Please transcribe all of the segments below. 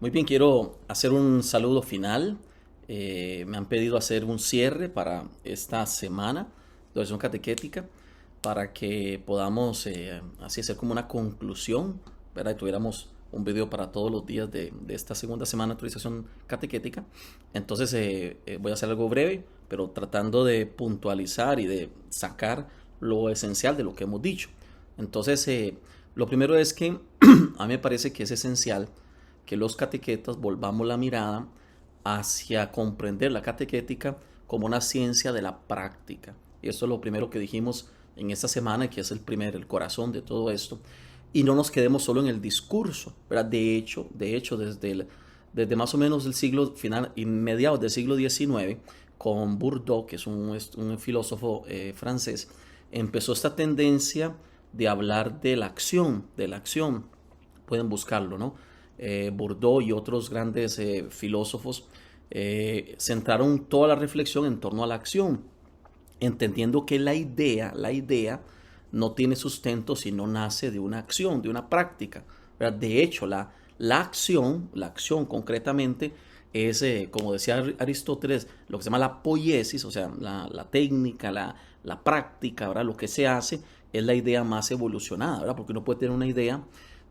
Muy bien, quiero hacer un saludo final. Me han pedido hacer un cierre para esta semana de oración catequética para que podamos así hacer como una conclusión, ¿verdad? Y tuviéramos un video para todos los días de esta segunda semana de actualización catequética. Entonces voy a hacer algo breve, pero tratando de puntualizar y de sacar lo esencial de lo que hemos dicho. Entonces, lo primero es que a mí me parece que es esencial que los catequetas volvamos la mirada hacia comprender la catequética como una ciencia de la práctica. Y eso es lo primero que dijimos en esta semana, que es el corazón de todo esto. Y no nos quedemos solo en el discurso, ¿verdad? De hecho desde más o menos el siglo final y mediados del siglo XIX, con Bourdieu, que es un filósofo francés, empezó esta tendencia de hablar de la acción. Pueden buscarlo, ¿no? Bourdieu y otros grandes filósofos centraron toda la reflexión en torno a la acción, entendiendo que la idea no tiene sustento si no nace de una acción, de una práctica, ¿verdad? De hecho, la acción concretamente es, como decía Aristóteles, lo que se llama la poiesis, o sea, la técnica, la práctica, ¿verdad? Lo que se hace es la idea más evolucionada, ¿verdad? Porque uno puede tener una idea,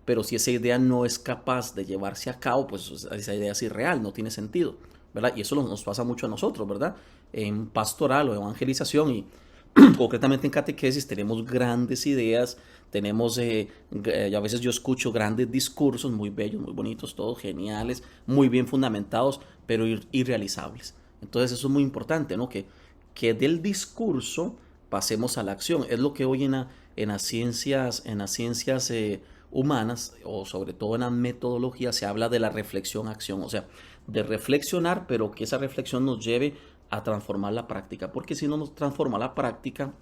pero si esa idea no es capaz de llevarse a cabo, pues esa idea es irreal, no tiene sentido, ¿verdad? Y eso nos pasa mucho a nosotros, ¿verdad? En pastoral o evangelización y concretamente en catequesis tenemos grandes ideas, tenemos, a veces yo escucho grandes discursos muy bellos, muy bonitos, todos geniales, muy bien fundamentados, pero irrealizables. Entonces eso es muy importante, ¿no? Que del discurso pasemos a la acción. Es lo que hoy en las ciencias humanas, o sobre todo en la metodología, se habla de la reflexión-acción, o sea, de reflexionar, pero que esa reflexión nos lleve a transformar la práctica, porque si no nos transforma la práctica,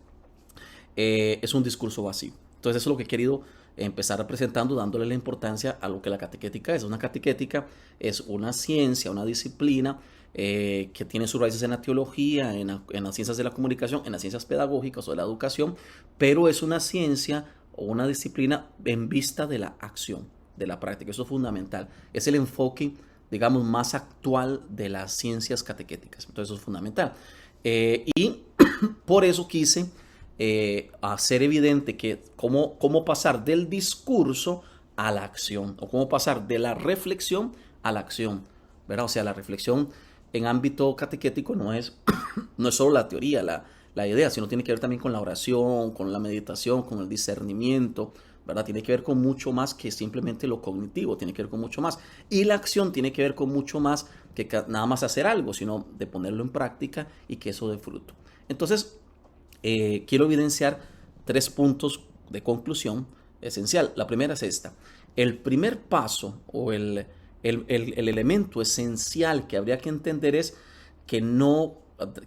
es un discurso vacío. Entonces eso es lo que he querido empezar presentando, dándole la importancia a lo que la catequética es. Una catequética es una ciencia, una disciplina que tiene sus raíces en la teología, en las ciencias de la comunicación, en las ciencias pedagógicas o de la educación, pero es una ciencia o una disciplina en vista de la acción, de la práctica. Eso es fundamental. Es el enfoque, digamos, más actual de las ciencias catequéticas. Entonces eso es fundamental. Y por eso quise hacer evidente que cómo pasar del discurso a la acción, o cómo pasar de la reflexión a la acción, ¿verdad? O sea, la reflexión en ámbito catequético no es solo la teoría, la idea, sino tiene que ver también con la oración, con la meditación, con el discernimiento, ¿verdad? Tiene que ver con mucho más que simplemente lo cognitivo, tiene que ver con mucho más. Y la acción tiene que ver con mucho más que nada más hacer algo, sino de ponerlo en práctica y que eso dé fruto. Entonces, quiero evidenciar 3 puntos de conclusión esencial. La primera es esta. El primer paso o el elemento esencial que habría que entender es que no,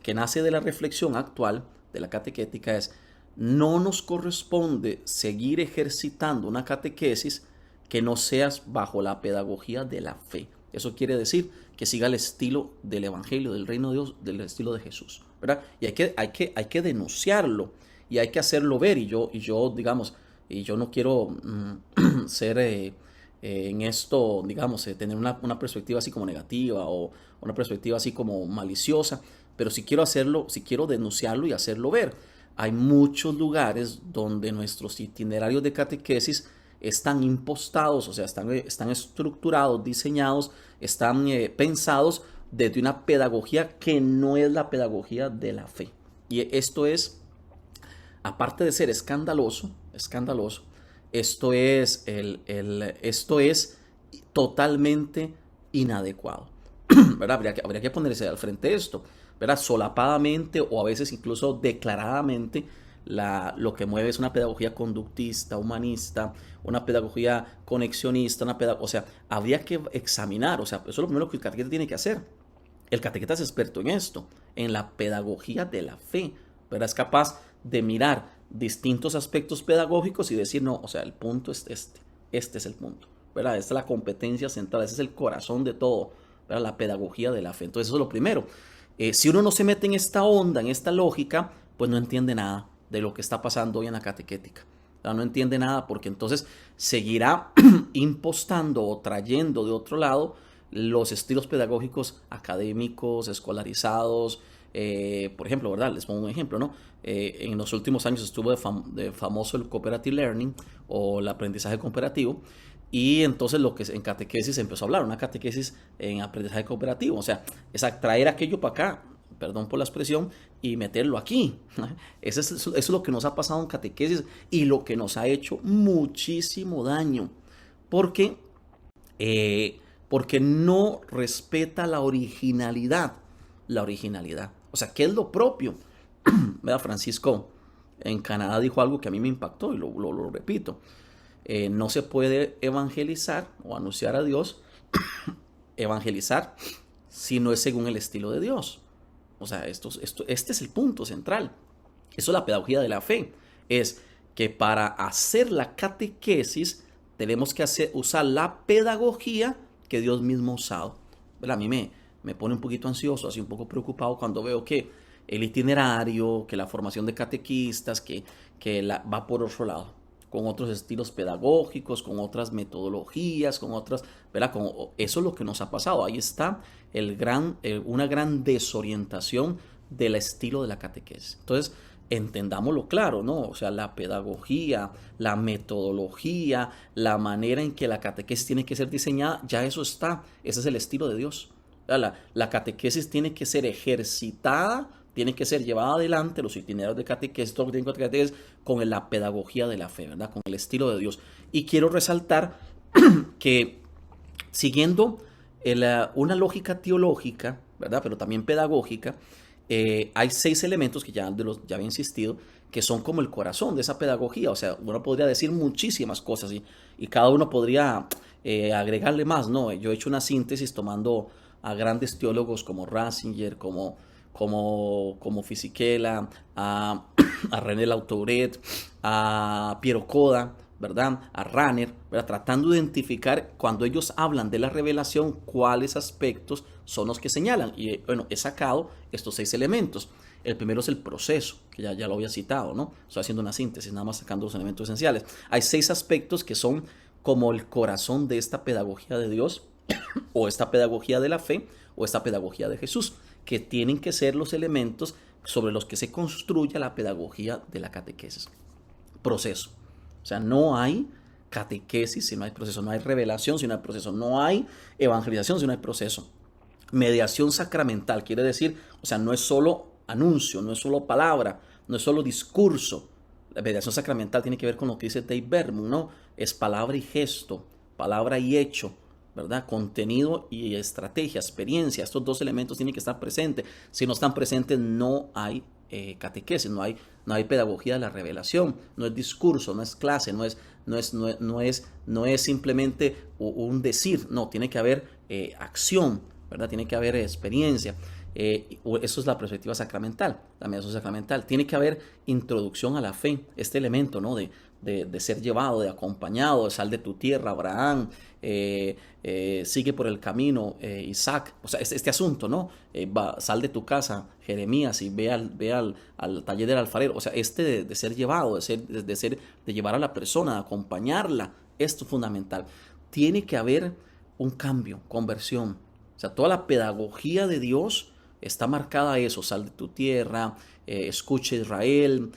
que nace de la reflexión actual de la catequética es: no nos corresponde seguir ejercitando una catequesis que no seas bajo la pedagogía de la fe. Eso quiere decir que siga el estilo del Evangelio, del Reino de Dios, del estilo de Jesús, ¿verdad? Y hay que denunciarlo y hay que hacerlo ver. Digamos, y yo no quiero ser en esto, digamos, tener una perspectiva así como negativa o una perspectiva así como maliciosa, pero si quiero hacerlo, si quiero denunciarlo y hacerlo ver. Hay muchos lugares donde nuestros itinerarios de catequesis están impostados, o sea, están estructurados, diseñados, están pensados desde una pedagogía que no es la pedagogía de la fe. Y esto es, aparte de ser escandaloso, esto es totalmente inadecuado. ¿Verdad? Habría que ponerse al frente de esto, ¿verdad? Solapadamente o a veces incluso declaradamente, lo que mueve es una pedagogía conductista, humanista, una pedagogía conexionista, o sea, habría que examinar, o sea, eso es lo primero que el catequista tiene que hacer. El catequista es experto en esto, en la pedagogía de la fe, ¿verdad? Es capaz de mirar distintos aspectos pedagógicos y decir, no, o sea, el punto es este es el punto, ¿verdad? Esta es la competencia central, ese es el corazón de todo, ¿verdad? La pedagogía de la fe. Entonces eso es lo primero. Si uno no se mete en esta onda, en esta lógica, pues no entiende nada de lo que está pasando hoy en la catequética. No entiende nada porque entonces seguirá impostando o trayendo de otro lado los estilos pedagógicos académicos, escolarizados. Por ejemplo, ¿verdad? Les pongo un ejemplo, ¿no? En los últimos años estuvo de famoso el cooperative learning o el aprendizaje cooperativo. Y entonces lo que en catequesis se empezó a hablar, una catequesis en aprendizaje cooperativo. O sea, es traer aquello para acá, perdón por la expresión, y meterlo aquí. Eso es lo que nos ha pasado en catequesis y lo que nos ha hecho muchísimo daño. Porque, porque no respeta la originalidad. La originalidad. O sea, ¿qué es lo propio? Vea, Francisco en Canadá dijo algo que a mí me impactó y lo repito. No se puede evangelizar o anunciar a Dios, evangelizar, si no es según el estilo de Dios. O sea, este es el punto central. Eso es la pedagogía de la fe. Es que para hacer la catequesis tenemos que usar la pedagogía que Dios mismo ha usado. ¿Verdad? A mí me pone un poquito ansioso, así un poco preocupado cuando veo que el itinerario, que la formación de catequistas, que va por otro lado, con otros estilos pedagógicos, con otras metodologías, con otras, ¿verdad? Eso es lo que nos ha pasado. Ahí está una gran desorientación del estilo de la catequesis. Entonces, entendámoslo claro, ¿no? O sea, la pedagogía, la metodología, la manera en que la catequesis tiene que ser diseñada, ya eso está. Ese es el estilo de Dios. La catequesis tiene que ser ejercitada, tiene que ser llevada adelante, los itinerarios de catequesis, todo lo que tiene que catequesis, con la pedagogía de la fe, ¿verdad? Con el estilo de Dios. Y quiero resaltar que siguiendo una lógica teológica, ¿verdad? Pero también pedagógica, hay 6 elementos que ya había insistido, que son como el corazón de esa pedagogía. O sea, uno podría decir muchísimas cosas y cada uno podría agregarle más, ¿no? Yo he hecho una síntesis tomando a grandes teólogos como Ratzinger, como Fisichella, a René Lautauret, a Piero Coda, ¿verdad? A Rahner, ¿verdad? Tratando de identificar cuando ellos hablan de la revelación cuáles aspectos son los que señalan. Y bueno, he sacado estos 6 elementos. El primero es el proceso, que ya lo había citado, ¿no? Estoy haciendo una síntesis, nada más sacando los elementos esenciales. Hay 6 aspectos que son como el corazón de esta pedagogía de Dios, o esta pedagogía de la fe, o esta pedagogía de Jesús, que tienen que ser los elementos sobre los que se construye la pedagogía de la catequesis. Proceso. O sea, no hay catequesis si no hay proceso, no hay revelación si no hay proceso, no hay evangelización si no hay proceso. Mediación sacramental quiere decir, o sea, no es solo anuncio, no es solo palabra, no es solo discurso. La mediación sacramental tiene que ver con lo que dice Dave Berman, ¿no? Es palabra y gesto, palabra y hecho, ¿verdad? Contenido y estrategia, experiencia. Estos 2 elementos tienen que estar presentes. Si no están presentes, no hay catequesis, no hay pedagogía de la revelación, no es discurso, no es clase, no es simplemente un decir, no, tiene que haber acción, ¿verdad? Tiene que haber experiencia. Eso es la perspectiva sacramental, la mediación sacramental. Tiene que haber introducción a la fe, este elemento, ¿no? De ser llevado, de acompañado, sal de tu tierra, Abraham, sigue por el camino, Isaac, o sea, este asunto, ¿no? Sal de tu casa, Jeremías, y ve al taller del alfarero, o sea, de ser llevado, de llevar a la persona, de acompañarla, esto es fundamental. Tiene que haber un cambio, conversión, o sea, toda la pedagogía de Dios está marcada a eso, sal de tu tierra, escucha Israel,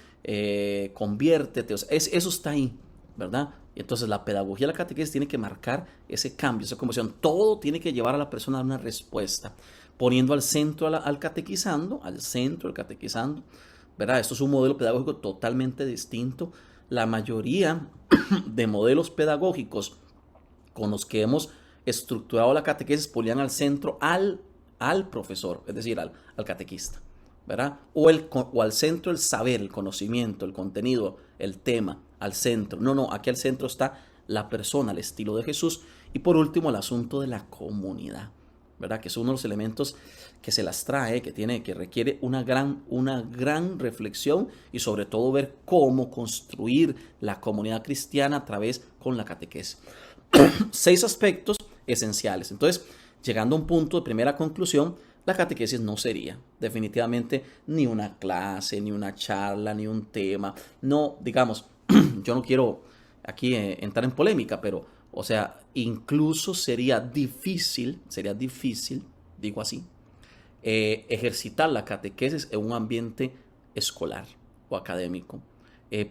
conviértete, o sea, eso está ahí, ¿verdad? Y entonces la pedagogía de la catequesis tiene que marcar ese cambio, esa conversión. Todo tiene que llevar a la persona a una respuesta, poniendo al centro al catequizando, ¿verdad? Esto es un modelo pedagógico totalmente distinto. La mayoría de modelos pedagógicos con los que hemos estructurado la catequesis ponían al centro al profesor, es decir, al catequista, ¿verdad? O al centro el saber, el conocimiento, el contenido, el tema, al centro. No, aquí al centro está la persona, el estilo de Jesús. Y por último, el asunto de la comunidad, ¿verdad? Que es uno de los elementos que se las trae, que requiere una gran reflexión y sobre todo ver cómo construir la comunidad cristiana a través con la catequesis. 6 aspectos esenciales. Entonces, llegando a un punto de primera conclusión, la catequesis no sería definitivamente ni una clase, ni una charla, ni un tema. No, digamos, yo no quiero aquí entrar en polémica, pero O sea, incluso sería difícil, digo así, ejercitar la catequesis en un ambiente escolar o académico,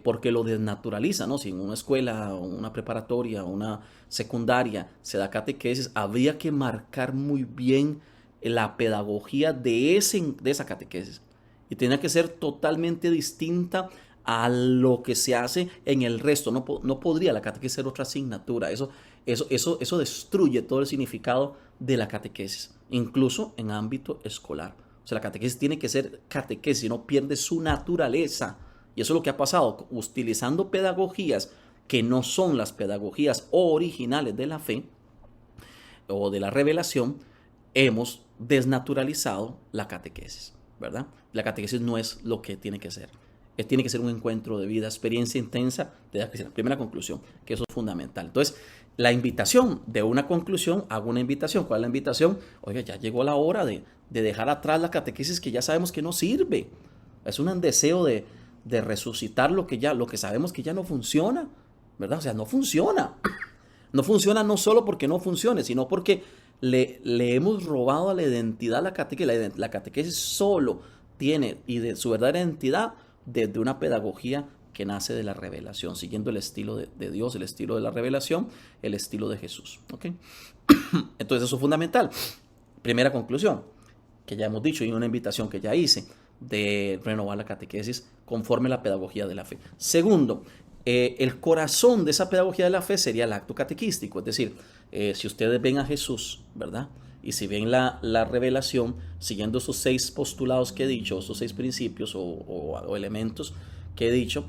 porque lo desnaturaliza, ¿no? Si en una escuela, o una preparatoria, o una secundaria se da catequesis, habría que marcar muy bien la pedagogía de esa catequesis. Y tiene que ser totalmente distinta a lo que se hace en el resto. No podría la catequesis ser otra asignatura. Eso destruye todo el significado de la catequesis, incluso en ámbito escolar. O sea, la catequesis tiene que ser catequesis, no pierde su naturaleza. Y eso es lo que ha pasado, utilizando pedagogías que no son las pedagogías originales de la fe o de la revelación, hemos desnaturalizado la catequesis, ¿verdad? La catequesis no es lo que tiene que ser. Tiene que ser un encuentro de vida, experiencia intensa de la cristiana. Primera conclusión, que eso es fundamental. Entonces, la invitación de una conclusión, hago una invitación. ¿Cuál es la invitación? Oiga, ya llegó la hora de dejar atrás la catequesis que ya sabemos que no sirve. Es un deseo de resucitar lo que sabemos que ya no funciona, ¿verdad? O sea, no funciona. No funciona no solo porque no funcione, sino porque le hemos robado a la identidad a la catequesis. La catequesis solo tiene y de su verdadera identidad desde una pedagogía que nace de la revelación, siguiendo el estilo de Dios, el estilo de la revelación, el estilo de Jesús. ¿Okay? Entonces eso es fundamental. Primera conclusión, que ya hemos dicho, y una invitación que ya hice, de renovar la catequesis conforme a la pedagogía de la fe. Segundo, el corazón de esa pedagogía de la fe sería el acto catequístico, es decir, si ustedes ven a Jesús, ¿verdad? Y si ven la revelación, siguiendo esos 6 postulados que he dicho, esos 6 principios o elementos que he dicho,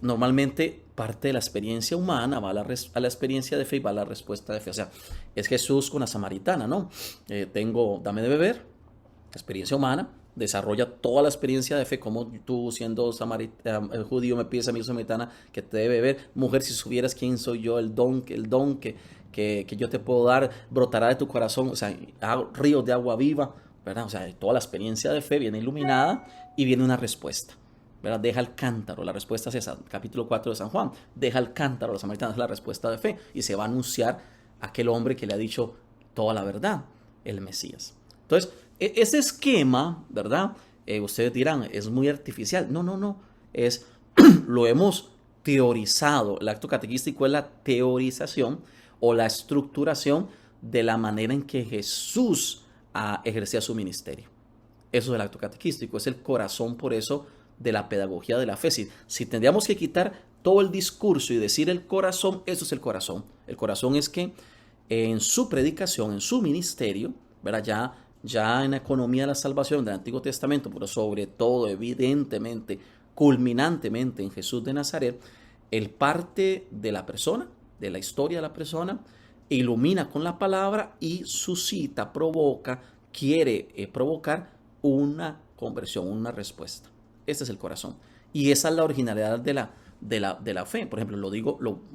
normalmente parte de la experiencia humana va a la experiencia de fe y va a la respuesta de fe. O sea, es Jesús con la samaritana, ¿no? Dame de beber, experiencia humana, desarrolla toda la experiencia de fe, como tú siendo judío me pides a mi samaritana que te dé beber. Mujer, si supieras quién soy yo, el don que yo te puedo dar, brotará de tu corazón, o sea, ríos de agua viva, ¿verdad? O sea, toda la experiencia de fe viene iluminada y viene una respuesta, ¿verdad? Deja el cántaro, la respuesta es esa, capítulo 4 de San Juan, deja el cántaro, la samaritana es la respuesta de fe, y se va a anunciar a aquel hombre que le ha dicho toda la verdad, el Mesías. Entonces, ese esquema, ¿verdad? Ustedes dirán, es muy artificial. No, lo hemos teorizado. El acto catequístico es la teorización o la estructuración de la manera en que Jesús ejercía su ministerio. Eso es el acto catequístico, es el corazón, por eso, de la pedagogía de la fe. Si tendríamos que quitar todo el discurso y decir el corazón, eso es el corazón. El corazón es que en su predicación, en su ministerio, ¿verdad? Ya en la economía de la salvación del Antiguo Testamento, pero sobre todo, evidentemente, culminantemente en Jesús de Nazaret, él parte de la persona, de la historia de la persona, ilumina con la palabra y suscita, quiere provocar una conversión, una respuesta. Este es el corazón. Y esa es la originalidad de la fe. Por ejemplo,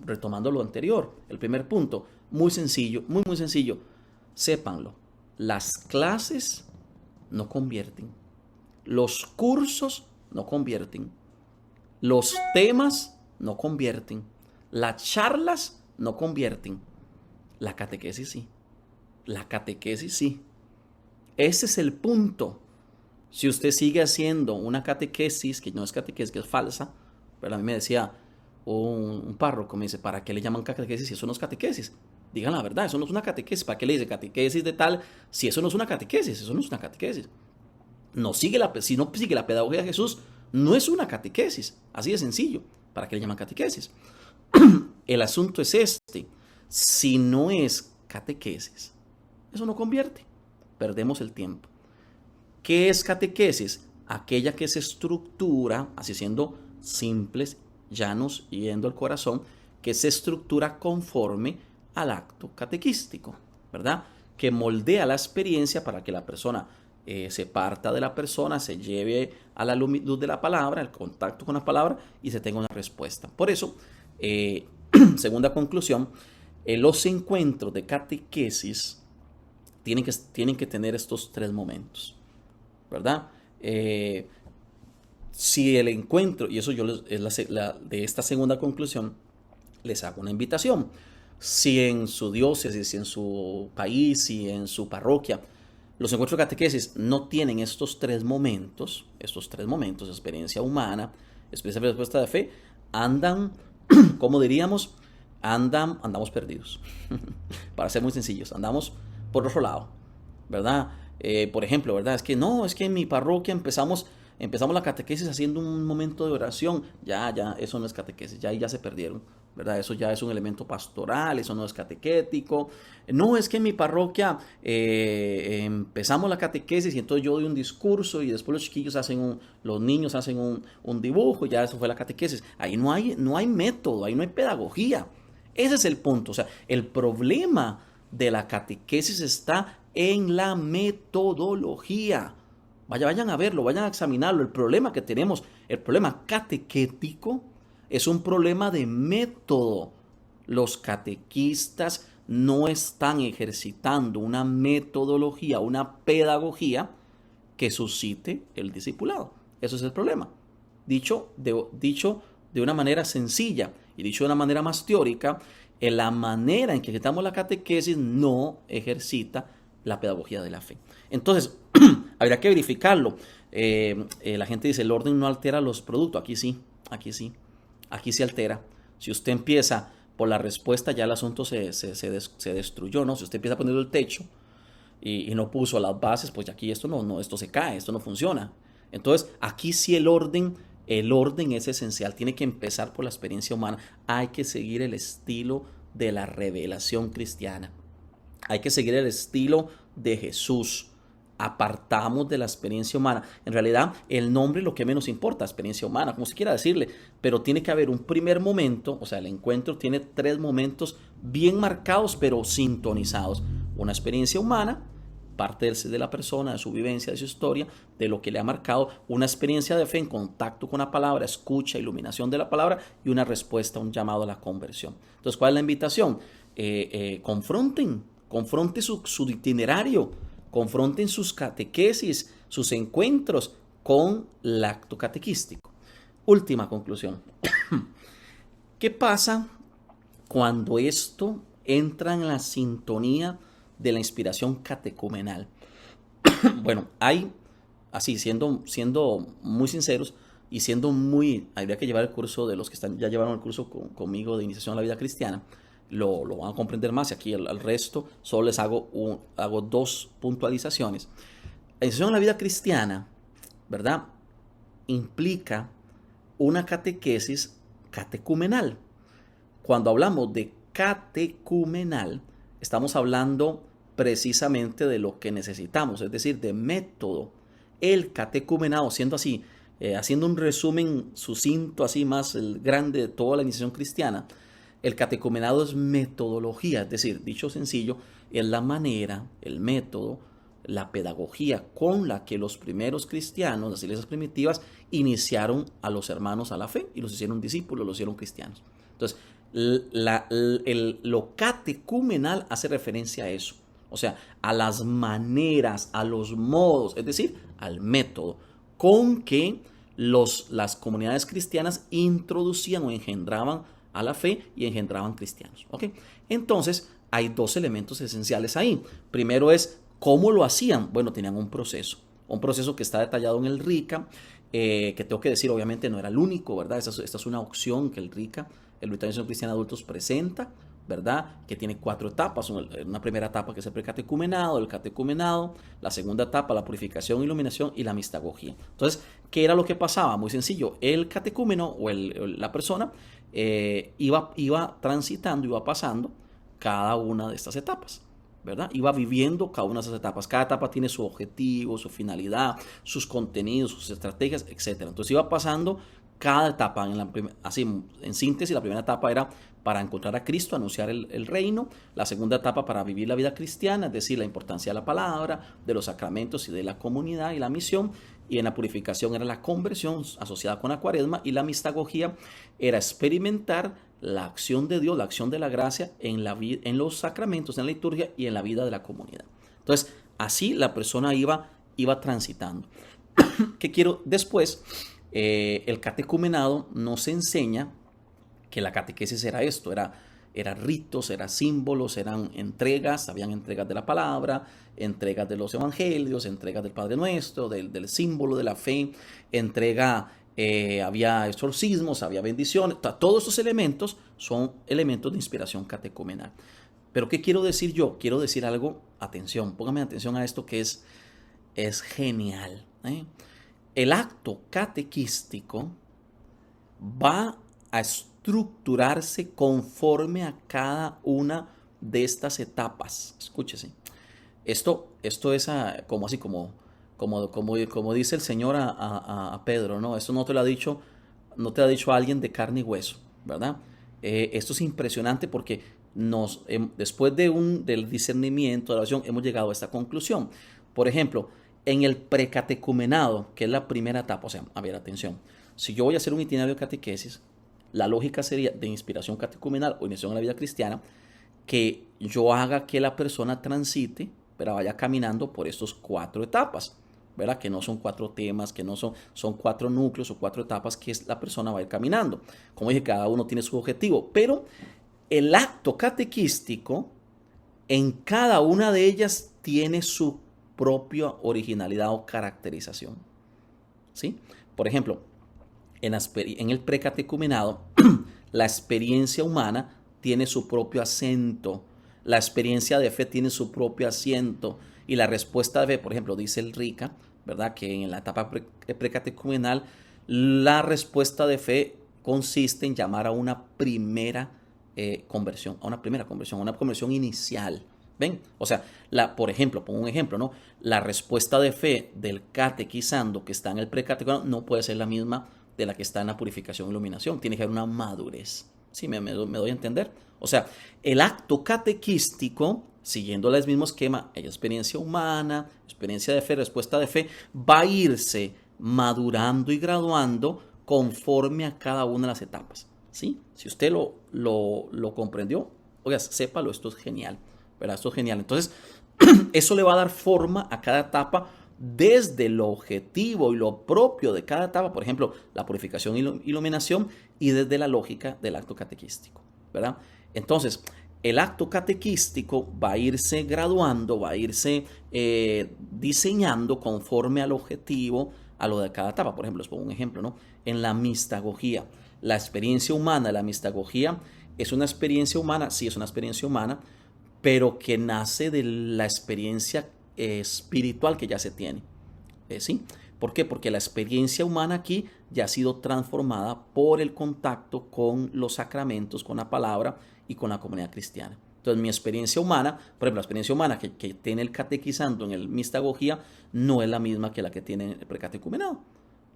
retomando lo anterior, el primer punto, muy sencillo, muy sencillo. Sépanlo, las clases no convierten, los cursos no convierten, los temas no convierten, las charlas no convierten, la catequesis sí. La catequesis sí. Ese es el punto. Si usted sigue haciendo una catequesis, que no es catequesis, que es falsa, pero a mí me decía un párroco, me dice, ¿para qué le llaman catequesis si eso no es catequesis? Digan la verdad, eso no es una catequesis. ¿Para qué le dice catequesis de tal? Si eso no es una catequesis, eso no es una catequesis. Si no sigue la pedagogía de Jesús, no es una catequesis. Así de sencillo. ¿Para qué le llaman catequesis? El asunto es este. Si no es catequesis, eso no convierte. Perdemos el tiempo. ¿Qué es catequesis? Aquella que se estructura, así siendo simples, llanos, yendo al corazón, que se estructura conforme al acto catequístico, ¿verdad? Que moldea la experiencia para que la persona se parta de la persona, se lleve a la luz de la palabra, el contacto con la palabra y se tenga una respuesta. Por eso, segunda conclusión, los encuentros de catequesis tienen que tener estos 3 momentos, ¿verdad? Si el encuentro, y eso yo de esta segunda conclusión, les hago una invitación. Si en su diócesis, si en su país, si en su parroquia, los encuentros de catequesis no tienen estos tres momentos, experiencia humana, experiencia de respuesta de fe, andan, como diríamos, andamos perdidos. Para ser muy sencillos, andamos por otro lado, ¿verdad? Por ejemplo, ¿verdad? Es que no, es que en mi parroquia empezamos la catequesis haciendo un momento de oración. Ya, eso no es catequesis, ya ahí ya se perdieron, ¿verdad? Eso ya es un elemento pastoral, eso no es catequético. No, es que en mi parroquia empezamos la catequesis y entonces yo doy un discurso y después los chiquillos los niños hacen un dibujo y ya eso fue la catequesis. Ahí no hay método, ahí no hay pedagogía. Ese es el punto. O sea, el problema de la catequesis está en la metodología. Vayan a verlo, vayan a examinarlo. El problema que tenemos, el problema catequético, es un problema de método. Los catequistas no están ejercitando una metodología, una pedagogía que suscite el discipulado. Eso es el problema. Dicho de una manera sencilla y dicho de una manera más teórica, en la manera en que ejercitamos la catequesis no ejercita la pedagogía de la fe. Entonces, habría que verificarlo. La gente dice, el orden no altera los productos. Aquí sí, aquí sí. Aquí se altera. Si usted empieza por la respuesta, ya el asunto se destruyó, ¿no? Si usted empieza poniendo el techo y no puso las bases, pues aquí esto se cae, esto no funciona. Entonces, aquí sí el orden es esencial. Tiene que empezar por la experiencia humana. Hay que seguir el estilo de la revelación cristiana. Hay que seguir el estilo de Jesús. Apartamos de la experiencia humana. En realidad, el nombre es lo que menos importa, experiencia humana, como se quiera decirle, pero tiene que haber un primer momento, o sea, el encuentro tiene 3 momentos bien marcados, pero sintonizados. Una experiencia humana, parte de la persona, de su vivencia, de su historia, de lo que le ha marcado, una experiencia de fe en contacto con la palabra, escucha, iluminación de la palabra y una respuesta, un llamado a la conversión. Entonces, ¿cuál es la invitación? Confronten su itinerario, confronten sus catequesis, sus encuentros con el acto catequístico. Última conclusión. ¿Qué pasa cuando esto entra en la sintonía de la inspiración catecumenal? Bueno, así siendo muy sinceros y habría que llevar el curso de los que ya llevaron el curso conmigo de iniciación a la vida cristiana, lo van a comprender más y aquí al resto solo les hago 2 puntualizaciones. La iniciación a la vida cristiana, ¿verdad?, implica una catequesis catecumenal. Cuando hablamos de catecumenal, estamos hablando precisamente de lo que necesitamos, es decir, de método. El catecumenado, siendo así, haciendo un resumen sucinto, así más el grande de toda la iniciación cristiana, el catecumenado es metodología, es decir, dicho sencillo, es la manera, el método, la pedagogía con la que los primeros cristianos, las iglesias primitivas, iniciaron a los hermanos a la fe y los hicieron discípulos, los hicieron cristianos. Entonces, lo catecumenal hace referencia a eso, o sea, a las maneras, a los modos, es decir, al método con que las comunidades cristianas introducían o engendraban a la fe y engendraban cristianos. ¿Okay? Entonces, hay 2 elementos esenciales ahí. Primero es cómo lo hacían. Bueno, tenían un proceso que está detallado en el RICA, que tengo que decir, obviamente no era el único, ¿verdad? Esta es una opción que el RICA, el Rito de Iniciación Cristiana de Adultos, presenta, ¿verdad? Que tiene 4 etapas. Una primera etapa que es el precatecumenado, el catecumenado, la segunda etapa, la purificación, iluminación y la mistagogía. Entonces, ¿qué era lo que pasaba? Muy sencillo. El catecúmeno o la persona iba transitando, iba pasando cada una de estas etapas, ¿verdad? Iba viviendo cada una de esas etapas. Cada etapa tiene su objetivo, su finalidad, sus contenidos, sus estrategias, etc. Entonces iba pasando cada etapa. Así, en síntesis, la primera etapa era para encontrar a Cristo, anunciar el reino. La segunda etapa para vivir la vida cristiana, es decir, la importancia de la palabra, de los sacramentos y de la comunidad y la misión. Y en la purificación era la conversión asociada con la cuaresma, y la mistagogía era experimentar la acción de Dios, la acción de la gracia en los sacramentos, en la liturgia y en la vida de la comunidad. Entonces, así la persona iba transitando. ¿Qué quiero después? El catecumenado nos enseña que la catequesis era esto, era eran ritos, eran símbolos, eran entregas, habían entregas de la palabra, entregas de los evangelios, entregas del Padre Nuestro, del símbolo de la fe, entrega, había exorcismos, había bendiciones. Todos estos elementos son elementos de inspiración catecumenal. Pero ¿qué quiero decir yo? Quiero decir algo, atención, póngame atención a esto que es genial. El acto catequístico va a estructurarse conforme a cada una de estas etapas. Escúchese. Esto es como así, como dice el Señor a Pedro, ¿no? Esto no te lo ha dicho alguien de carne y hueso, ¿verdad? Esto es impresionante porque después del discernimiento, de la oración, hemos llegado a esta conclusión. Por ejemplo, en el precatecumenado, que es la primera etapa, o sea, a ver, atención, si yo voy a hacer un itinerario de catequesis, la lógica sería de inspiración catecumenal o iniciación a la vida cristiana, que yo haga que la persona transite, pero vaya caminando por estos 4 etapas, ¿verdad? Que no son 4 temas, que no son 4 núcleos o 4 etapas que la persona va a ir caminando. Como dije, cada uno tiene su objetivo, pero el acto catequístico, en cada una de ellas tiene su propia originalidad o caracterización, ¿sí? Por ejemplo, en el precatecumenado, la experiencia humana tiene su propio acento, la experiencia de fe tiene su propio asiento, y la respuesta de fe, por ejemplo, dice el RICA, ¿verdad? Que en la etapa precatecumenal, la respuesta de fe consiste en llamar a una primera conversión, a una conversión inicial. ¿Ven? O sea, por ejemplo, pongo un ejemplo, ¿no? La respuesta de fe del catequizando que está en el precatecumenado no puede ser la misma de la que está en la purificación e iluminación. Tiene que haber una madurez. ¿Sí? ¿Me doy a entender? O sea, el acto catequístico, siguiendo el mismo esquema, experiencia humana, experiencia de fe, respuesta de fe, va a irse madurando y graduando conforme a cada una de las etapas. ¿Sí? Si usted lo comprendió, oiga, sépalo, esto es genial. ¿Verdad? Esto es genial. Entonces, eso le va a dar forma a cada etapa desde lo objetivo y lo propio de cada etapa, por ejemplo, la purificación y iluminación, y desde la lógica del acto catequístico, ¿verdad? Entonces, el acto catequístico va a irse graduando, va a irse diseñando conforme al objetivo, a lo de cada etapa. Por ejemplo, les pongo un ejemplo, ¿no? En la mistagogía, la experiencia humana de la mistagogía es una experiencia humana, sí es una experiencia humana, pero que nace de la experiencia espiritual que ya se tiene. ¿Sí? ¿Por qué? Porque la experiencia humana aquí ya ha sido transformada por el contacto con los sacramentos, con la palabra y con la comunidad cristiana. Entonces, mi experiencia humana, por ejemplo, la experiencia humana que tiene el catequizando en el mistagogía no es la misma que la que tiene el precatecumenado,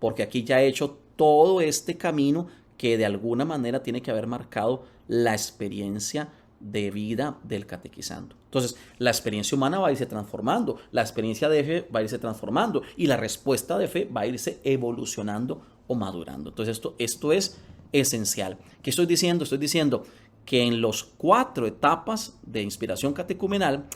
porque aquí ya he hecho todo este camino que de alguna manera tiene que haber marcado la experiencia de vida del catequizando. Entonces, la experiencia humana va a irse transformando, la experiencia de fe va a irse transformando y la respuesta de fe va a irse evolucionando o madurando. Entonces, esto es esencial. ¿Qué estoy diciendo? Estoy diciendo que en las 4 etapas de inspiración catecumenal,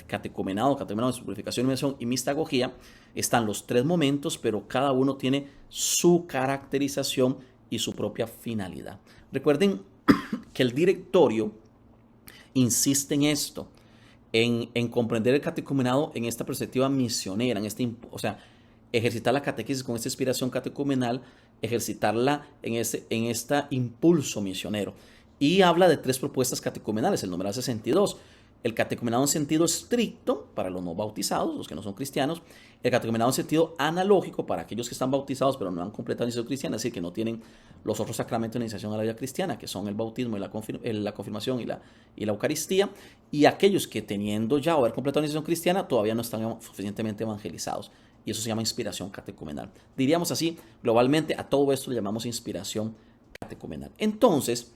catecumenado, purificación, iluminación y mistagogía, están los 3 momentos, pero cada uno tiene su caracterización y su propia finalidad. Recuerden que el directorio insiste en esto, en comprender el catecumenado en esta perspectiva misionera, o sea, ejercitar la catequesis con esta inspiración catecumenal, ejercitarla en este impulso misionero. Y habla de 3 propuestas catecumenales, el numeral 62. El catecumenado en sentido estricto para los no bautizados, los que no son cristianos. El catecumenado en sentido analógico para aquellos que están bautizados pero no han completado la iniciación cristiana, es decir, que no tienen los otros sacramentos de iniciación a la vida cristiana, que son el bautismo y la confirmación y la Eucaristía. Y aquellos que teniendo ya o haber completado la iniciación cristiana todavía no están suficientemente evangelizados. Y eso se llama inspiración catecumenal. Diríamos así, globalmente, a todo esto le llamamos inspiración catecumenal. Entonces,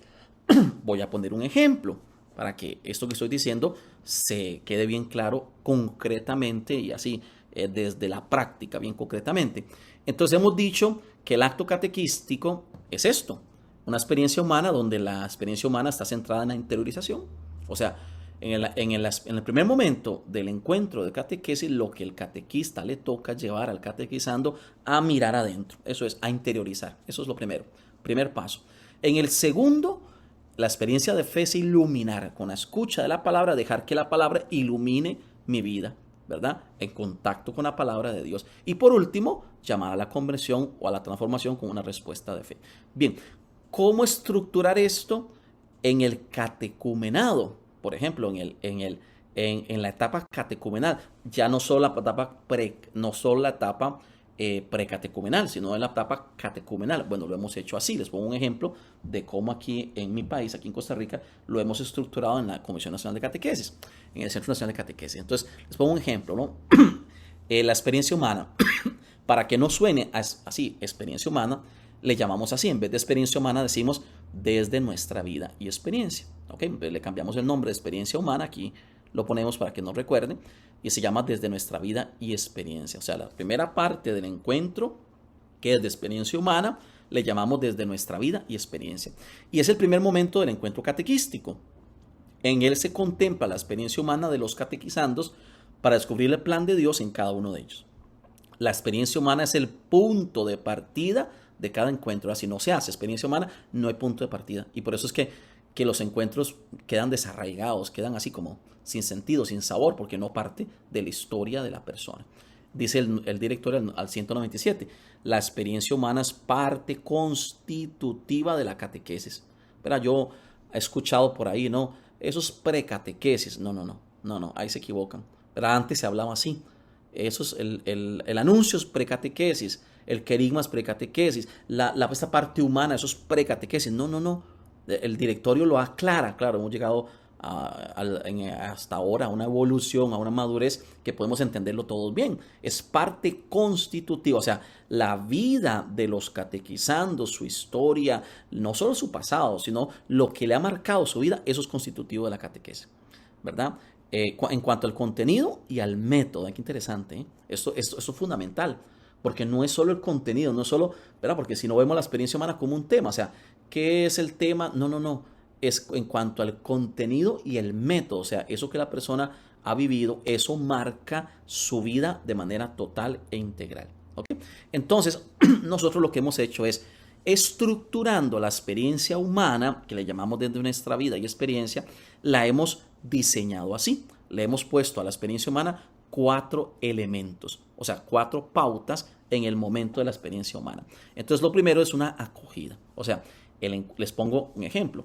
voy a poner un ejemplo para que esto que estoy diciendo se quede bien claro concretamente y así desde la práctica bien concretamente. Entonces hemos dicho que el acto catequístico es esto, una experiencia humana donde la experiencia humana está centrada en la interiorización. O sea, en el primer momento del encuentro de catequesis, lo que el catequista le toca llevar al catequizando a mirar adentro, eso es, a interiorizar. Eso es lo primero, primer paso. En el segundo, la experiencia de fe es iluminar, con la escucha de la palabra, dejar que la palabra ilumine mi vida, ¿verdad? En contacto con la palabra de Dios. Y por último, llamar a la conversión o a la transformación con una respuesta de fe. Bien, ¿cómo estructurar esto en el catecumenado? Por ejemplo, en la etapa catecumenal, ya no solo la etapa precatecumenal, sino en la etapa catecumenal. Bueno, lo hemos hecho así. Les pongo un ejemplo de cómo aquí en mi país, aquí en Costa Rica, lo hemos estructurado en la Comisión Nacional de Catequesis, en el Centro Nacional de Catequesis. Entonces, les pongo un ejemplo, ¿no? La experiencia humana, para que no suene así, experiencia humana, le llamamos así. En vez de experiencia humana, decimos desde nuestra vida y experiencia. ¿Ok? Le cambiamos el nombre de experiencia humana, aquí lo ponemos para que nos recuerden, y se llama desde nuestra vida y experiencia. O sea, la primera parte del encuentro, que es de experiencia humana, le llamamos desde nuestra vida y experiencia. Y es el primer momento del encuentro catequístico. En él se contempla la experiencia humana de los catequizandos para descubrir el plan de Dios en cada uno de ellos. La experiencia humana es el punto de partida de cada encuentro. Si no se hace experiencia humana, no hay punto de partida. Y por eso es que los encuentros quedan desarraigados, quedan así como sin sentido, sin sabor, porque no parte de la historia de la persona. Dice el director al 197, la experiencia humana es parte constitutiva de la catequesis. Pero yo he escuchado por ahí, ¿no? Eso es precatequesis. No, ahí se equivocan. Pero antes se hablaba así. Eso es el anuncio es precatequesis, el querigma es precatequesis, esta parte humana, eso es precatequesis. No. El directorio lo aclara, claro, hemos llegado hasta ahora a una evolución, a una madurez que podemos entenderlo todos bien. Es parte constitutiva, o sea, la vida de los catequizandos, su historia, no solo su pasado, sino lo que le ha marcado su vida, eso es constitutivo de la catequesis, ¿verdad? En cuanto al contenido y al método, qué interesante, ¿eh? Esto es fundamental, porque no es solo el contenido, no es solo, ¿verdad? Porque si no vemos la experiencia humana como un tema, o sea, ¿qué es el tema? No, es en cuanto al contenido y el método, o sea, eso que la persona ha vivido, eso marca su vida de manera total e integral, ¿ok? Entonces, nosotros lo que hemos hecho es estructurando la experiencia humana, que le llamamos desde nuestra vida y experiencia, la hemos diseñado así. Le hemos puesto a la experiencia humana 4 elementos, o sea, 4 pautas en el momento de la experiencia humana. Entonces, lo primero es una acogida. O sea, les pongo un ejemplo.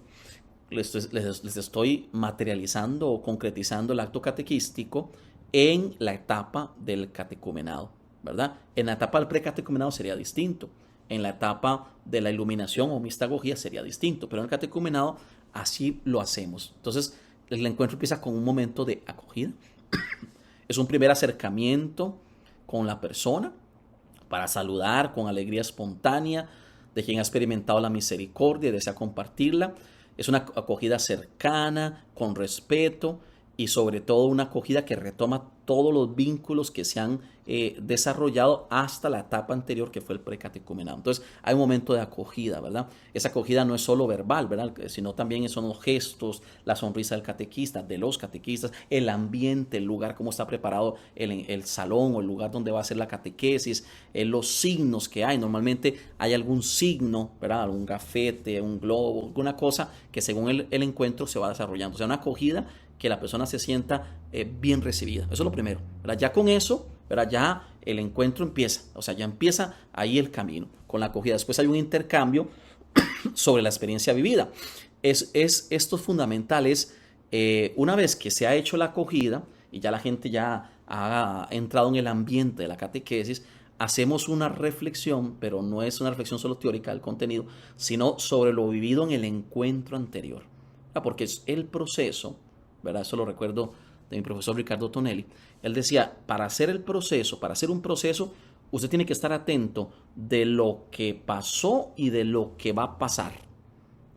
Les estoy materializando o concretizando el acto catequístico en la etapa del catecumenado, ¿verdad? En la etapa del precatecumenado sería distinto. En la etapa de la iluminación o mistagogía sería distinto, pero en el catecumenado así lo hacemos. Entonces, el encuentro empieza con un momento de acogida. Es un primer acercamiento con la persona para saludar con alegría espontánea de quien ha experimentado la misericordia y desea compartirla. Es una acogida cercana, con respeto y sobre todo una acogida que retoma todos los vínculos que se han desarrollado hasta la etapa anterior que fue el precatecumenado. Entonces hay un momento de acogida, ¿verdad? Esa acogida no es solo verbal, ¿verdad? Sino también son los gestos, la sonrisa del catequista, de los catequistas, el ambiente, el lugar, cómo está preparado el salón o el lugar donde va a ser la catequesis, los signos que hay. Normalmente hay algún signo, ¿verdad? Algún gafete, un globo, alguna cosa que según el encuentro se va desarrollando. O sea, una acogida que la persona se sienta bien recibida. Eso es lo primero, ¿verdad? Ya con eso, ¿verdad? Ya el encuentro empieza, o sea, ya empieza ahí el camino con la acogida. Después hay un intercambio sobre la experiencia vivida. Esto es fundamental, una vez que se ha hecho la acogida y ya la gente ya ha entrado en el ambiente de la catequesis, hacemos una reflexión, pero no es una reflexión solo teórica del contenido, sino sobre lo vivido en el encuentro anterior, ¿verdad? Porque es el proceso, ¿verdad? Eso lo recuerdo de mi profesor Ricardo Tonelli. Él decía, para hacer un proceso, usted tiene que estar atento de lo que pasó y de lo que va a pasar.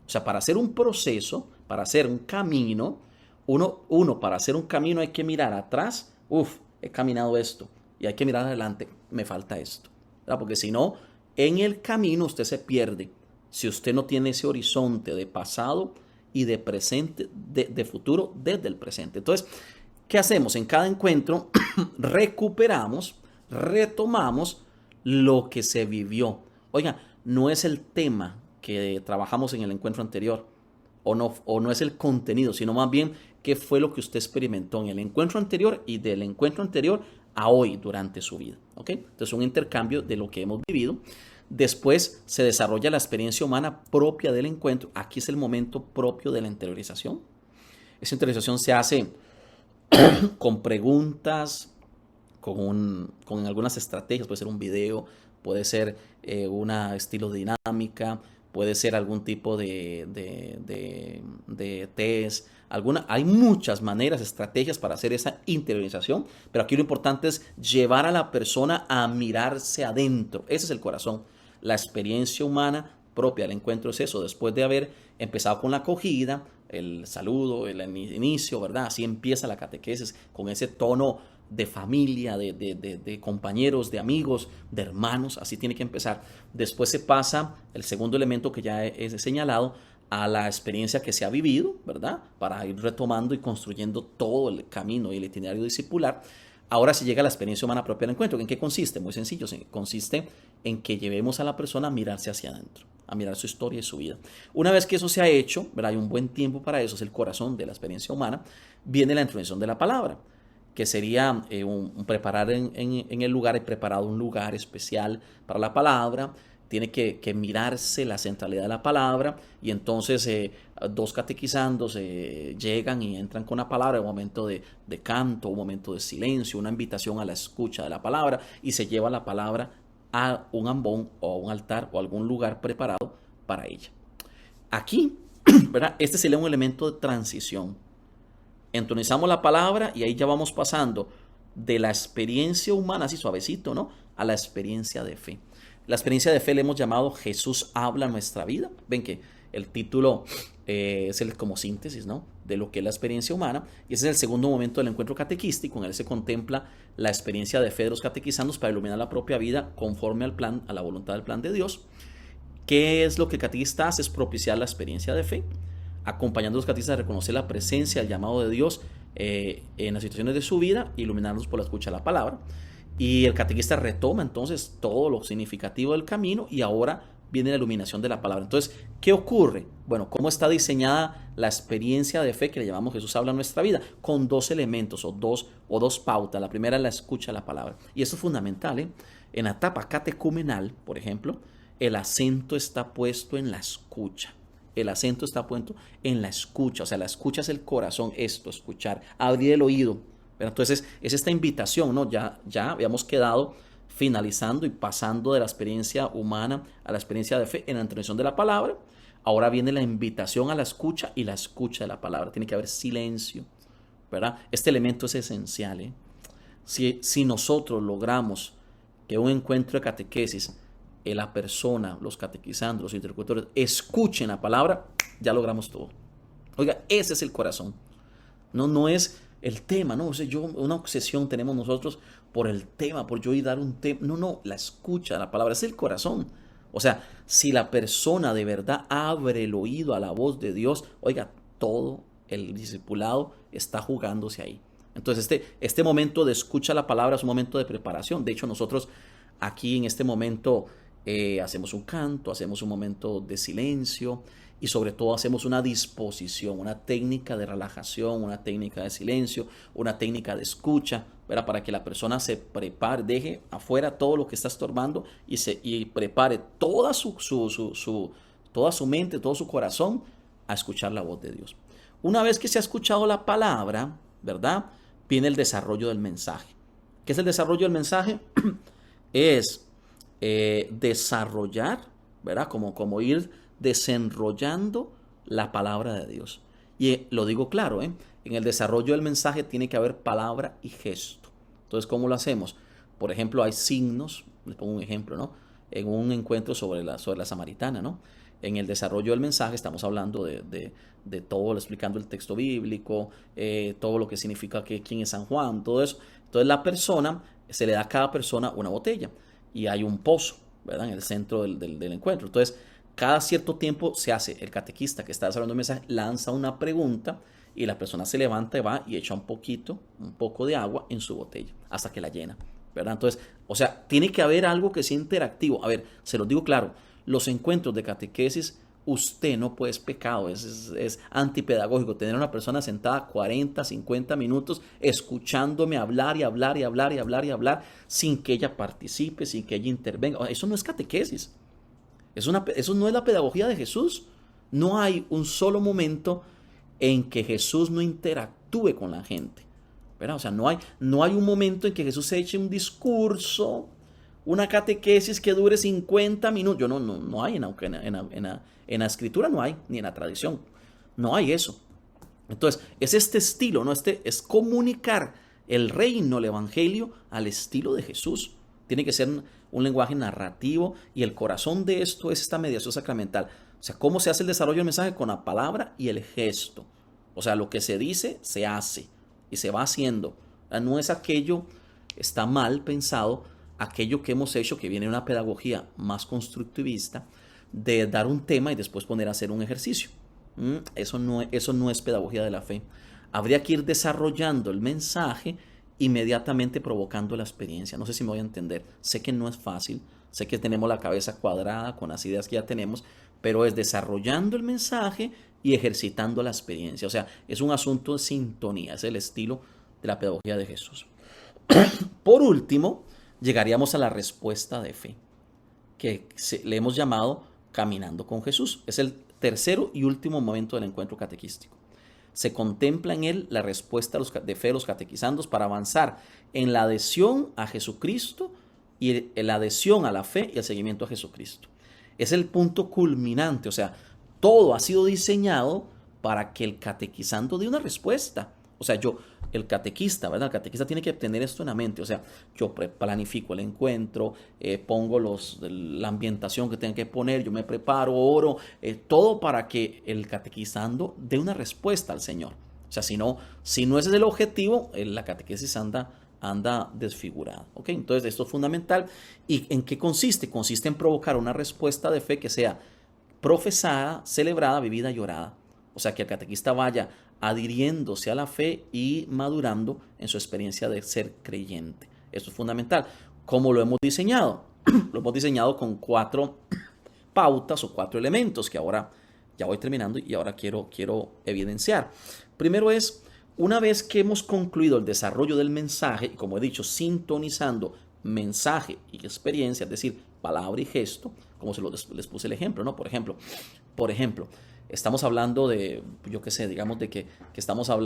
O sea, para hacer un proceso, para hacer un camino, para hacer un camino hay que mirar atrás, he caminado esto, y hay que mirar adelante, me falta esto, ¿verdad? Porque si no, en el camino usted se pierde. Si usted no tiene ese horizonte de pasado y de presente, de futuro desde el presente. Entonces, ¿qué hacemos? En cada encuentro recuperamos, retomamos lo que se vivió. Oiga, no es el tema que trabajamos en el encuentro anterior. o no es el contenido, sino más bien qué fue lo que usted experimentó en el encuentro anterior y del encuentro anterior a hoy durante su vida. ¿Ok? Entonces, un intercambio de lo que hemos vivido. Después se desarrolla la experiencia humana propia del encuentro. Aquí es el momento propio de la interiorización. Esa interiorización se hace con preguntas, con algunas estrategias, puede ser un video, puede ser una estilo de dinámica, puede ser algún tipo de test, hay muchas maneras, estrategias para hacer esa interiorización, pero aquí lo importante es llevar a la persona a mirarse adentro. Ese es el corazón. La experiencia humana propia del encuentro es eso, después de haber empezado con la acogida, el saludo, el inicio, ¿verdad? Así empieza la catequesis, con ese tono de familia, de compañeros, de amigos, de hermanos, así tiene que empezar. Después se pasa el segundo elemento que ya he señalado, a la experiencia que se ha vivido, ¿verdad? Para ir retomando y construyendo todo el camino y el itinerario discipular. Ahora se llega a la experiencia humana propia del encuentro. ¿En qué consiste? Muy sencillo. Consiste en que llevemos a la persona a mirarse hacia adentro, a mirar su historia y su vida. Una vez que eso se ha hecho, ¿verdad? Hay un buen tiempo para eso, es el corazón de la experiencia humana, viene la introducción de la palabra, que sería preparar en el lugar, he preparado un lugar especial para la palabra. Tiene que mirarse la centralidad de la palabra y entonces dos catequizandos llegan y entran con la palabra, un momento de canto, un momento de silencio, una invitación a la escucha de la palabra y se lleva la palabra a un ambón o a un altar o a algún lugar preparado para ella. Aquí, ¿verdad? Este sería un elemento de transición. Entonizamos la palabra y ahí ya vamos pasando de la experiencia humana, así suavecito, ¿no? A la experiencia de fe. La experiencia de fe le hemos llamado Jesús habla nuestra vida. Ven que el título es como síntesis, ¿no? De lo que es la experiencia humana. Y ese es el segundo momento del encuentro catequístico. En él se contempla la experiencia de fe de los catequizandos para iluminar la propia vida conforme al plan, a la voluntad del plan de Dios. ¿Qué es lo que el catequista hace? Es propiciar la experiencia de fe, acompañando a los catequistas a reconocer la presencia, el llamado de Dios en las situaciones de su vida, iluminarlos por la escucha de la palabra. Y el catequista retoma entonces todo lo significativo del camino y ahora viene la iluminación de la palabra. Entonces, ¿qué ocurre? Bueno, ¿cómo está diseñada la experiencia de fe que le llamamos Jesús habla en nuestra vida? Con dos elementos o dos pautas. La primera es la escucha de la palabra. Y eso es fundamental, ¿eh? En la etapa catecumenal, por ejemplo, el acento está puesto en la escucha. El acento está puesto en la escucha. O sea, la escucha es el corazón, escuchar, abrir el oído. Entonces es esta invitación, ¿no? Ya habíamos quedado finalizando y pasando de la experiencia humana a la experiencia de fe en la introducción de la palabra. Ahora viene la invitación a la escucha y la escucha de la palabra. Tiene que haber silencio, ¿verdad? Este elemento es esencial, ¿eh? Si nosotros logramos que un encuentro de catequesis, la persona, los catequizandos, los interlocutores, escuchen la palabra, ya logramos todo. Oiga, ese es el corazón. No es el tema, ¿no? O sea, una obsesión tenemos nosotros por el tema, por yo ir a dar un tema. No, la escucha, la palabra, es el corazón. O sea, si la persona de verdad abre el oído a la voz de Dios, oiga, todo el discipulado está jugándose ahí. Entonces, este momento de escucha la palabra es un momento de preparación. De hecho, nosotros aquí en este momento hacemos un canto, hacemos un momento de silencio y sobre todo hacemos una disposición, una técnica de relajación, una técnica de silencio, una técnica de escucha, ¿verdad? Para que la persona se prepare, deje afuera todo lo que está estorbando y prepare toda toda su mente, todo su corazón a escuchar la voz de Dios. Una vez que se ha escuchado la palabra, ¿verdad? Viene el desarrollo del mensaje. ¿Qué es el desarrollo del mensaje? Es desarrollar, ¿verdad? Como ir desenrollando la palabra de Dios. Y lo digo claro, en el desarrollo del mensaje tiene que haber palabra y gesto. Entonces, ¿cómo lo hacemos? Por ejemplo, hay signos, les pongo un ejemplo, ¿no? En un encuentro sobre la samaritana, ¿no? En el desarrollo del mensaje estamos hablando de todo, explicando el texto bíblico, todo lo que significa quién es San Juan, todo eso. Entonces la persona, se le da a cada persona una botella y hay un pozo, ¿verdad? En el centro del encuentro. Entonces, cada cierto tiempo se hace, el catequista que está desarrollando el mensaje lanza una pregunta y la persona se levanta y va y echa un poco de agua en su botella hasta que la llena, ¿verdad? Entonces, o sea, tiene que haber algo que sea interactivo. A ver, se los digo claro, los encuentros de catequesis usted no puede, es pecado, es antipedagógico tener a una persona sentada 40, 50 minutos escuchándome hablar y hablar y hablar y hablar y hablar sin que ella participe, sin que ella intervenga. Eso no es catequesis. Eso no es la pedagogía de Jesús. No hay un solo momento en que Jesús no interactúe con la gente, ¿verdad? O sea, no hay un momento en que Jesús se eche un discurso, una catequesis que dure 50 minutos. No hay en la escritura, no hay, ni en la tradición. No hay eso. Entonces, es este estilo, ¿no? Es comunicar el reino, el evangelio, al estilo de Jesús. Tiene que ser un lenguaje narrativo, y el corazón de esto es esta mediación sacramental. O sea, ¿cómo se hace el desarrollo del mensaje? Con la palabra y el gesto. O sea, lo que se dice, se hace y se va haciendo. No es aquello, está mal pensado, aquello que hemos hecho, que viene de una pedagogía más constructivista, de dar un tema y después poner a hacer un ejercicio. Eso no es pedagogía de la fe. Habría que ir desarrollando el mensaje, inmediatamente provocando la experiencia. No sé si me voy a entender. Sé que no es fácil, sé que tenemos la cabeza cuadrada con las ideas que ya tenemos, pero es desarrollando el mensaje y ejercitando la experiencia. O sea, es un asunto de sintonía, es el estilo de la pedagogía de Jesús. Por último, llegaríamos a la respuesta de fe, que le hemos llamado caminando con Jesús. Es el tercero y último momento del encuentro catequístico. Se contempla en él la respuesta de fe de los catequizandos para avanzar en la adhesión a Jesucristo y la adhesión a la fe y el seguimiento a Jesucristo. Es el punto culminante, o sea, todo ha sido diseñado para que el catequizando dé una respuesta. O sea, el catequista, ¿verdad? El catequista tiene que tener esto en la mente. O sea, yo planifico el encuentro, pongo la ambientación que tengo que poner, yo me preparo, oro, todo para que el catequizando dé una respuesta al Señor. O sea, si no ese es el objetivo, la catequesis anda desfigurada. ¿Ok? Entonces, esto es fundamental. ¿Y en qué consiste? Consiste en provocar una respuesta de fe que sea profesada, celebrada, vivida y orada. O sea, que el catequista vaya adhiriéndose a la fe y madurando en su experiencia de ser creyente. Esto es fundamental. ¿Cómo lo hemos diseñado? Lo hemos diseñado con 4 pautas o 4 elementos que ahora ya voy terminando y ahora quiero evidenciar. Primero es, una vez que hemos concluido el desarrollo del mensaje, y como he dicho, sintonizando mensaje y experiencia, es decir, palabra y gesto, como les puse el ejemplo, ¿no? Por ejemplo, estamos hablando de, yo qué sé, digamos de que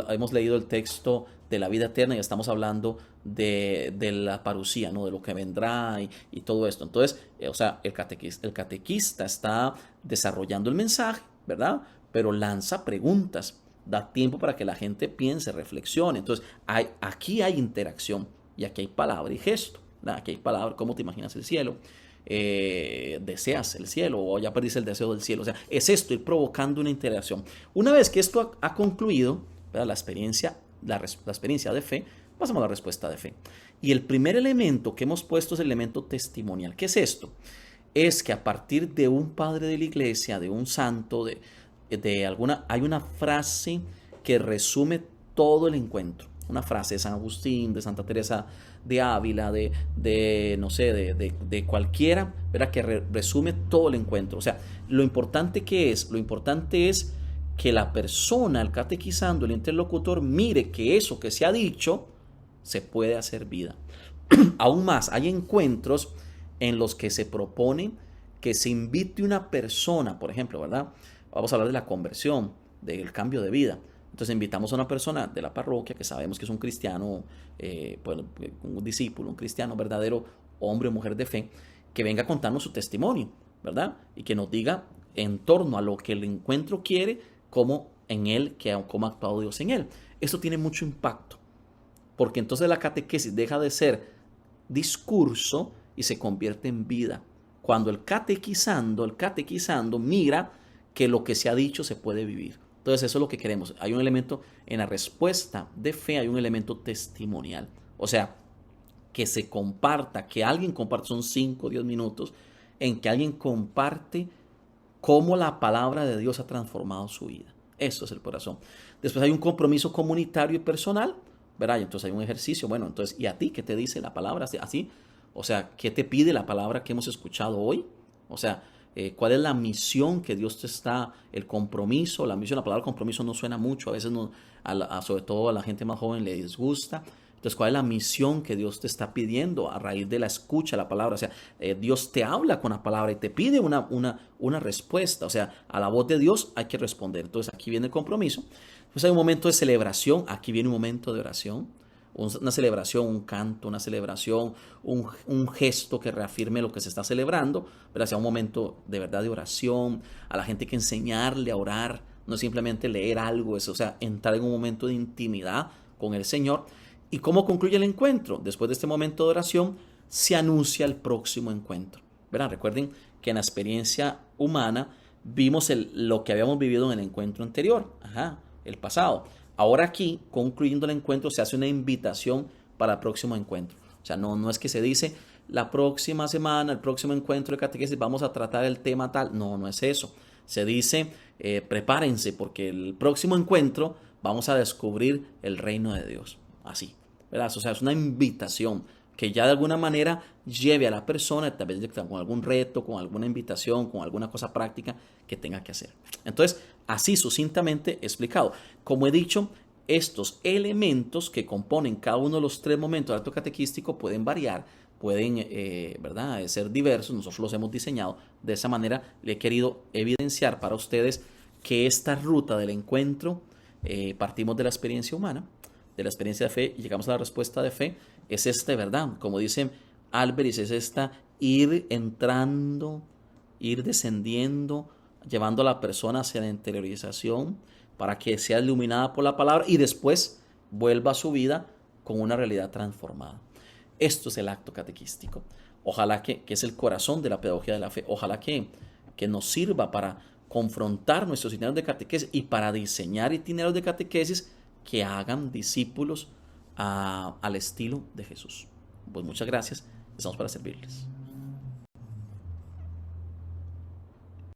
hemos leído el texto de la vida eterna y estamos hablando de la parucía, ¿no? De lo que vendrá y todo esto. Entonces, o sea, el catequista está desarrollando el mensaje, ¿verdad? Pero lanza preguntas, da tiempo para que la gente piense, reflexione. Entonces, aquí hay interacción y aquí hay palabra y gesto, ¿verdad? Aquí hay palabra, ¿cómo te imaginas el cielo? Deseas el cielo o ya perdiste el deseo del cielo. O sea, es esto, ir provocando una interacción. Una vez que esto ha concluido, ¿verdad? La experiencia de fe, pasamos a la respuesta de fe. Y el primer elemento que hemos puesto es el elemento testimonial. ¿Qué es esto? Es que a partir de un padre de la iglesia, de un santo, hay una frase que resume todo el encuentro. Una frase de San Agustín, de Santa Teresa de Ávila, no sé, de cualquiera, ¿verdad? Que resume todo el encuentro. O sea, lo importante es que la persona, el catequizando, el interlocutor, mire que eso que se ha dicho se puede hacer vida. Aún más, hay encuentros en los que se propone que se invite una persona, por ejemplo, ¿verdad? Vamos a hablar de la conversión, del cambio de vida. Entonces invitamos a una persona de la parroquia que sabemos que es un cristiano, un discípulo, un cristiano verdadero, hombre o mujer de fe, que venga a contarnos su testimonio, ¿verdad? Y que nos diga en torno a lo que el encuentro quiere, cómo ha actuado Dios en él. Esto tiene mucho impacto, porque entonces la catequesis deja de ser discurso y se convierte en vida. Cuando el catequizando mira que lo que se ha dicho se puede vivir. Entonces eso es lo que queremos. Hay un elemento en la respuesta de fe, hay un elemento testimonial. O sea, que se comparta, que alguien comparte, son 5 o 10 minutos, en que alguien comparte cómo la palabra de Dios ha transformado su vida. Eso es el corazón. Después hay un compromiso comunitario y personal, ¿verdad? Y entonces hay un ejercicio. Bueno, entonces, ¿y a ti qué te dice la palabra? Así, o sea, ¿qué te pide la palabra que hemos escuchado hoy? O sea, cuál es la misión que Dios te está, el compromiso, la misión. La palabra compromiso no suena mucho, a veces no, sobre todo a la gente más joven le disgusta. Entonces, ¿cuál es la misión que Dios te está pidiendo a raíz de la escucha de la palabra? O sea, Dios te habla con la palabra y te pide una respuesta. O sea, a la voz de Dios hay que responder. Entonces, aquí viene el compromiso. Pues hay un momento de celebración, aquí viene un momento de oración. Una celebración, un canto, una celebración, un gesto que reafirme lo que se está celebrando, pero sea un momento de verdad de oración. A la gente hay que enseñarle a orar, no es simplemente leer algo, o sea, entrar en un momento de intimidad con el Señor. ¿Y cómo concluye el encuentro? Después de este momento de oración, se anuncia el próximo encuentro. ¿Verdad? Recuerden que en la experiencia humana vimos lo que habíamos vivido en el encuentro anterior, el pasado. Ahora aquí, concluyendo el encuentro, se hace una invitación para el próximo encuentro. O sea, no es que se dice la próxima semana, el próximo encuentro de catequesis, vamos a tratar el tema tal. No es eso. Se dice, prepárense porque el próximo encuentro vamos a descubrir el reino de Dios. Así, ¿verdad? O sea, es una invitación que ya de alguna manera lleve a la persona, tal vez con algún reto, con alguna invitación, con alguna cosa práctica que tenga que hacer. Entonces, así sucintamente explicado. Como he dicho, estos elementos que componen cada uno de los 3 momentos del acto catequístico pueden variar, pueden ¿verdad? Ser diversos. Nosotros los hemos diseñado de esa manera. Le he querido evidenciar para ustedes que esta ruta del encuentro, partimos de la experiencia humana, de la experiencia de fe, y llegamos a la respuesta de fe, es ¿verdad? Como dice Álvarez, es esta ir entrando, ir descendiendo, llevando a la persona hacia la interiorización para que sea iluminada por la palabra y después vuelva a su vida con una realidad transformada. Esto es el acto catequístico. Ojalá que es el corazón de la pedagogía de la fe. Ojalá que nos sirva para confrontar nuestros itinerarios de catequesis y para diseñar itinerarios de catequesis que hagan discípulos al estilo de Jesús. Pues muchas gracias. Estamos para servirles.